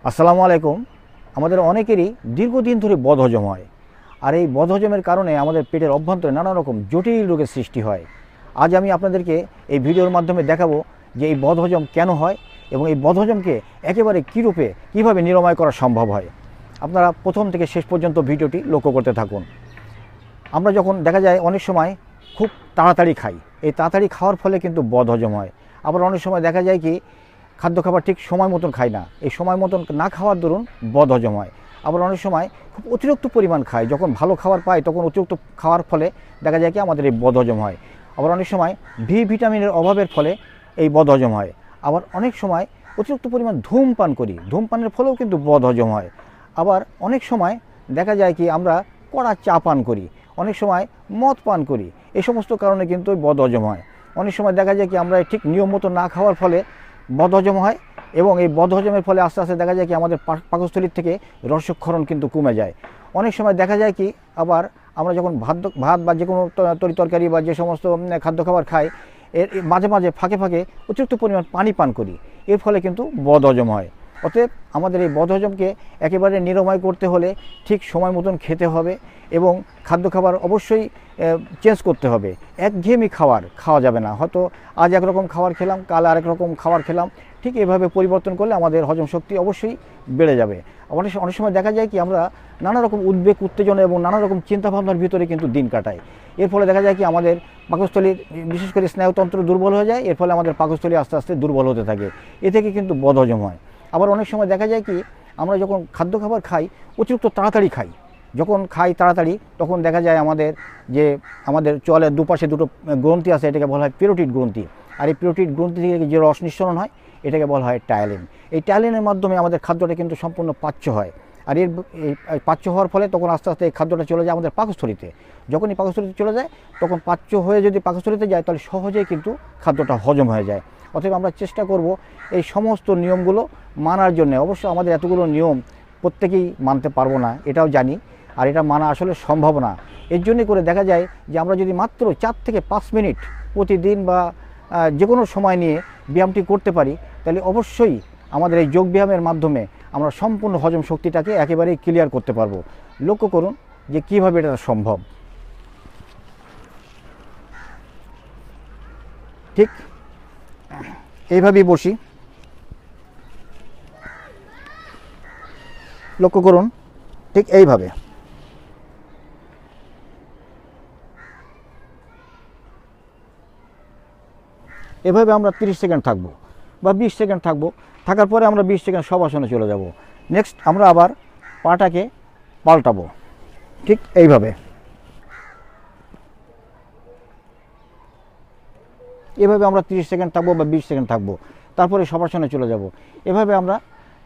আসসালামু আলাইকুম। আমাদের অনেকেরই দীর্ঘদিন ধরে বদহজম হয়, আর এই বদহজমের কারণে আমাদের পেটের অভ্যন্তরে নানা রকম জটিল রোগের সৃষ্টি হয়। আজ আমি আপনাদেরকে এই ভিডিওর মাধ্যমে দেখাবো যে এই বদহজম কেন হয় এবং এই বদহজমকে একেবারে কীভাবে নিরাময় করা সম্ভব হয়। আপনারা প্রথম থেকে শেষ পর্যন্ত ভিডিওটি লক্ষ্য করতে থাকুন। আমরা যখন দেখা যায় অনেক সময় খুব তাড়াতাড়ি খাই, এই তাড়াতাড়ি খাওয়ার ফলে কিন্তু বদহজম হয়। আবার অনেক সময় দেখা যায় কি খাদ্য খাবার ঠিক সময় মতন খাই না, এই সময় মতন না খাওয়ার দরুন বদহজম হয়। আবার অনেক সময় খুব অতিরিক্ত পরিমাণ খাই, যখন ভালো খাবার পাই তখন অতিরিক্ত খাওয়ার ফলে দেখা যায় কি আমাদের এই বদহজম হয়। আবার অনেক সময় ভিটামিনের অভাবের ফলে এই বদহজম হয়। আবার অনেক সময় অতিরিক্ত পরিমাণ ধূমপান করি, ধূমপানের ফলেও কিন্তু বদহজম হয়। আবার অনেক সময় দেখা যায় কি আমরা কড়া চা পান করি, অনেক সময় মদ পান করি, এই সমস্ত কারণে কিন্তু বদহজম হয়। অনেক সময় দেখা যায় কি আমরা ঠিক নিয়ম মতো না খাওয়ার ফলে বদহজম হয়, এবং এই বদহজমের ফলে আস্তে আস্তে দেখা যায় কি আমাদের পাকস্থলীর থেকে রসক্ষরণ কিন্তু কমে যায়। অনেক সময় দেখা যায় কি আবার আমরা যখন ভাত বা যে কোনো তরকারি বা যে সমস্ত খাদ্য খাবার খাই, এর মাঝে মাঝে ফাঁকে ফাঁকে অতিরিক্ত পরিমাণ পানি পান করি, এর ফলে কিন্তু বদহজম হয়। অতএব আমাদের এই বদহজমকে একেবারে নিরাময় করতে হলে ঠিক সময় মতন খেতে হবে এবং খাদ্য খাবার অবশ্যই চেঞ্জ করতে হবে। একঘেয়েমি খাওয়া যাবে না। হয়তো আজ একরকম খাবার খেলাম, কাল আরেক রকম খাবার খেলাম, ঠিক এভাবে পরিবর্তন করলে আমাদের হজম শক্তি অবশ্যই বেড়ে যাবে। অনেক সময় দেখা যায় কি আমরা নানা রকম উদ্বেগ উত্তেজনা এবং নানা রকম চিন্তাভাবনার ভিতরে কিন্তু দিন কাটাই। এর ফলে দেখা যায় কি আমাদের পাকস্থলীর বিশেষ করে স্নায়ুতন্ত্র দুর্বল হয়ে যায়, এর ফলে আমাদের পাকস্থলী আস্তে আস্তে দুর্বল হতে থাকে, এ থেকে কিন্তু বদহজম হয়। আবার অনেক সময় দেখা যায় কি আমরা যখন খাদ্য খাবার খাই অতিরিক্ত তাড়াতাড়ি খাই, যখন খাই তাড়াতাড়ি তখন দেখা যায় আমাদের চোয়ালের দুপাশে দুটো গ্রন্থি আছে, এটাকে বলা হয় পেরোটিড গ্রন্থি। আর এই পেরোটিড গ্রন্থি থেকে যে রস নিঃসরণ হয় এটাকে বলা হয় টায়ালিন। এই টায়ালিনের মাধ্যমে আমাদের খাদ্যটা কিন্তু সম্পূর্ণ পাচ্য হয়। আর এই পাচ্য হওয়ার ফলে তখন আস্তে আস্তে এই খাদ্যটা চলে যায় আমাদের পাকস্থলীতে। যখনই পাকস্থলীতে চলে যায় তখন পাচ্য হয়ে যদি পাকস্থলীতে যায় তাহলে সহজেই কিন্তু খাদ্যটা হজম হয়ে যায়। অতএব আমরা চেষ্টা করব এই সমস্ত নিয়মগুলো মানার জন্য। অবশ্য আমাদের এতগুলো নিয়ম প্রত্যেকেই মানতে পারবো না, এটাও জানি, আর এটা মানা আসলে সম্ভব না। এর জন্যই করে দেখা যায় যে আমরা যদি মাত্র 4 থেকে 5 মিনিট প্রতিদিন বা যে কোনো সময় নিয়ে ব্যায়ামটি করতে পারি, তাহলে অবশ্যই আমাদের এই যোগ ব্যায়ামের মাধ্যমে আমরা সম্পূর্ণ হজম শক্তিটাকে একেবারেই ক্লিয়ার করতে পারবো। লক্ষ্য করুন যে কীভাবে এটা সম্ভব। ঠিক এইভাবেই বসি, লক্ষ্য করুন, ঠিক এইভাবে। এভাবে আমরা 30 সেকেন্ড থাকবো বা 20 সেকেন্ড থাকবো, থাকার পরে আমরা 20 সেকেন্ড শবাসনে চলে যাব। নেক্সট আমরা আবার পাটাকে পাল্টাবো, ঠিক এইভাবে। এভাবে আমরা 30 সেকেন্ড থাকবো বা 20 সেকেন্ড থাকবো, তারপরে শবাসনে চলে যাব। এভাবে আমরা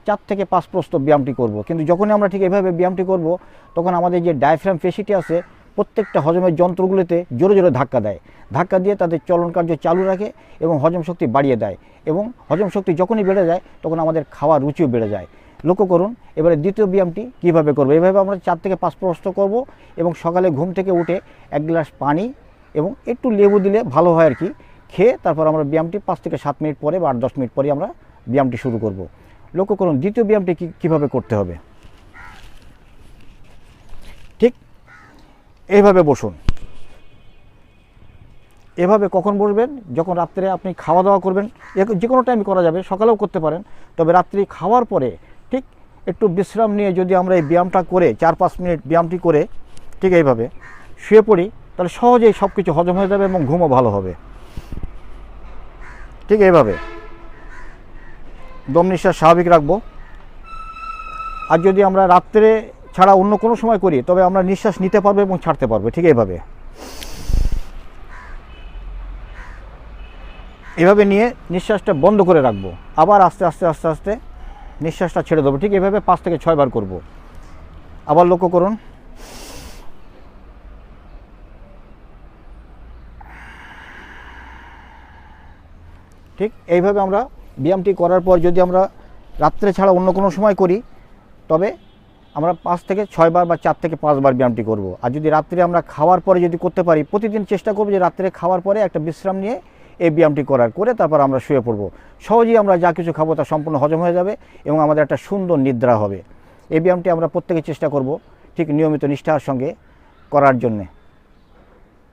4 থেকে 5 প্রস্থ ব্যায়ামটি করব। কিন্তু যখনই আমরা ঠিক এভাবে ব্যায়ামটি করব তখন আমাদের যে ডায়াফ্রাম পেশিটি আছে প্রত্যেকটা হজমের যন্ত্রগুলিতে জোরে জোরে ধাক্কা দেয়, ধাক্কা দিয়ে তাদের চলন কার্য চালু রাখে এবং হজম শক্তি বাড়িয়ে দেয়। এবং হজম শক্তি যখনই বেড়ে যায় তখন আমাদের খাওয়ার রুচিও বেড়ে যায়। লক্ষ্য করুন এবারে দ্বিতীয় ব্যায়ামটি কীভাবে করবো। এভাবে আমরা 4 থেকে 5 প্রস্থ করব এবং সকালে ঘুম থেকে উঠে 1 গ্লাস পানি এবং একটু লেবু দিলে ভালো হয় আর কি, খেয়ে তারপর আমরা ব্যায়ামটি 5 থেকে 7 মিনিট পরে বা 8-10 মিনিট পরে আমরা ব্যায়ামটি শুরু করব। লক্ষ্য করুন দ্বিতীয় ব্যায়ামটি কীভাবে করতে হবে। ঠিক এইভাবে বসুন। এভাবে কখন বসবেন? যখন রাত্রে আপনি খাওয়া দাওয়া করবেন, যে কোনো টাইমে করা যাবে, সকালেও করতে পারেন, তবে রাত্রি খাওয়ার পরে ঠিক একটু বিশ্রাম নিয়ে যদি আমরা এই ব্যায়ামটা করে 4-5 মিনিট ব্যায়ামটি করে ঠিক এইভাবে শুয়ে পড়ি, তাহলে সহজেই সব কিছু হজম হয়ে যাবে এবং ঘুমও ভালো হবে। ঠিক এইভাবে দম নিঃশ্বাস স্বাভাবিক রাখবো। আর যদি আমরা রাত্রে ছাড়া অন্য কোনো সময় করি তবে আমরা নিঃশ্বাস নিতে পারবো এবং ছাড়তে পারবো। ঠিক এইভাবে এভাবে নিয়ে নিঃশ্বাসটা বন্ধ করে রাখবো, আবার আস্তে আস্তে আস্তে আস্তে নিঃশ্বাসটা ছেড়ে দেবো। ঠিক এভাবে 5 থেকে 6 বার করব। আবার লক্ষ্য করুন, ঠিক এইভাবে আমরা ব্যায়ামটি করার পর যদি আমরা রাত্রে ছাড়া অন্য কোনো সময় করি তবে আমরা 5 থেকে 6 বার বা 4 থেকে 5 বার ব্যায়ামটি করব। আর যদি রাত্রে আমরা খাওয়ার পরে যদি করতে পারি, প্রতিদিন চেষ্টা করব যে রাত্রে খাওয়ার পরে একটা বিশ্রাম নিয়ে এই ব্যায়ামটি করে তারপর আমরা শুয়ে পড়ব। সহজেই আমরা যা কিছু খাবো তা সম্পূর্ণ হজম হয়ে যাবে এবং আমাদের একটা সুন্দর নিদ্রা হবে। এই ব্যায়ামটি আমরা প্রত্যেকে চেষ্টা করব ঠিক নিয়মিত নিষ্ঠার সঙ্গে করার জন্যে।